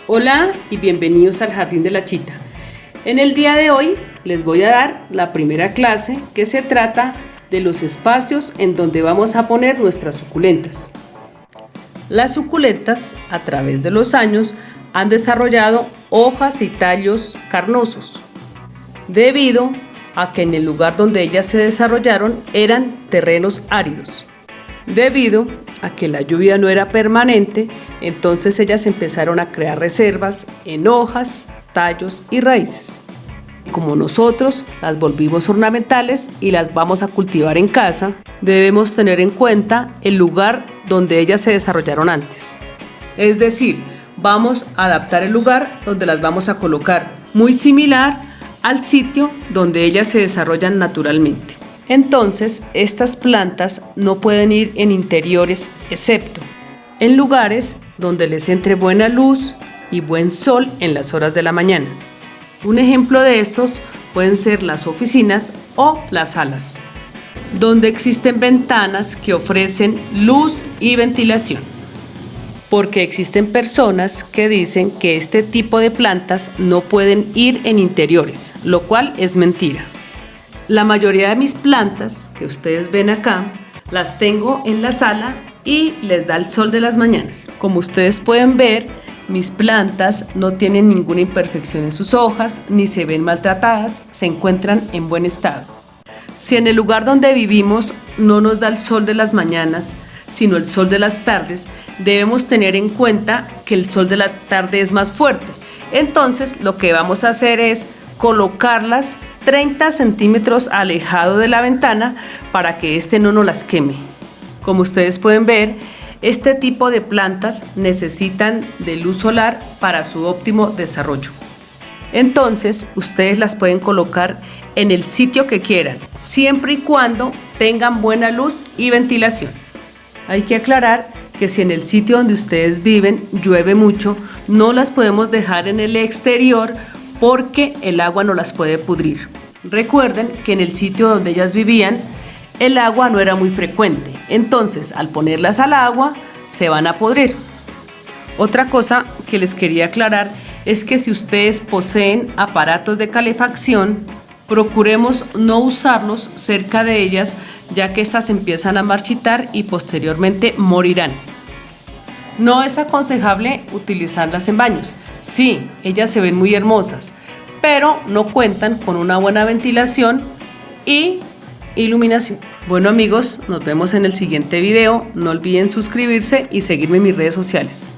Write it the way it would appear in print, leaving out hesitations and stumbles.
Hola y bienvenidos al Jardín de la Chita. En el día de hoy les voy a dar la primera clase que se trata de los espacios en donde vamos a poner nuestras suculentas. Las suculentas a través de los años han desarrollado hojas y tallos carnosos, debido a que en el lugar donde ellas se desarrollaron eran terrenos áridos. Debido a que la lluvia no era permanente, entonces ellas empezaron a crear reservas en hojas, tallos y raíces. Como nosotros las volvimos ornamentales y las vamos a cultivar en casa, debemos tener en cuenta el lugar donde ellas se desarrollaron antes. Es decir, vamos a adaptar el lugar donde las vamos a colocar, muy similar al sitio donde ellas se desarrollan naturalmente. Entonces, estas plantas no pueden ir en interiores, excepto en lugares donde les entre buena luz y buen sol en las horas de la mañana. Un ejemplo de estos pueden ser las oficinas o las salas, donde existen ventanas que ofrecen luz y ventilación. Porque existen personas que dicen que este tipo de plantas no pueden ir en interiores, lo cual es mentira. La mayoría de mis plantas que ustedes ven acá, las tengo en la sala y les da el sol de las mañanas. Como ustedes pueden ver, mis plantas no tienen ninguna imperfección en sus hojas, ni se ven maltratadas, se encuentran en buen estado. Si en el lugar donde vivimos no nos da el sol de las mañanas, sino el sol de las tardes, debemos tener en cuenta que el sol de la tarde es más fuerte. Entonces, lo que vamos a hacer es colocarlas 30 centímetros alejado de la ventana para que no nos las queme. Como ustedes pueden ver, este tipo de plantas necesitan de luz solar para su óptimo desarrollo. Entonces, ustedes las pueden colocar en el sitio que quieran, siempre y cuando tengan buena luz y ventilación. Hay que aclarar que si en el sitio donde ustedes viven llueve mucho, no las podemos dejar en el exterior porque el agua no las puede pudrir. Recuerden que en el sitio donde ellas vivían, el agua no era muy frecuente, entonces al ponerlas al agua se van a pudrir. Otra cosa que les quería aclarar es que si ustedes poseen aparatos de calefacción, procuremos no usarlos cerca de ellas, ya que estas empiezan a marchitar y posteriormente morirán. No es aconsejable utilizarlas en baños. Sí, ellas se ven muy hermosas, pero no cuentan con una buena ventilación y iluminación. Bueno amigos, nos vemos en el siguiente video. No olviden suscribirse y seguirme en mis redes sociales.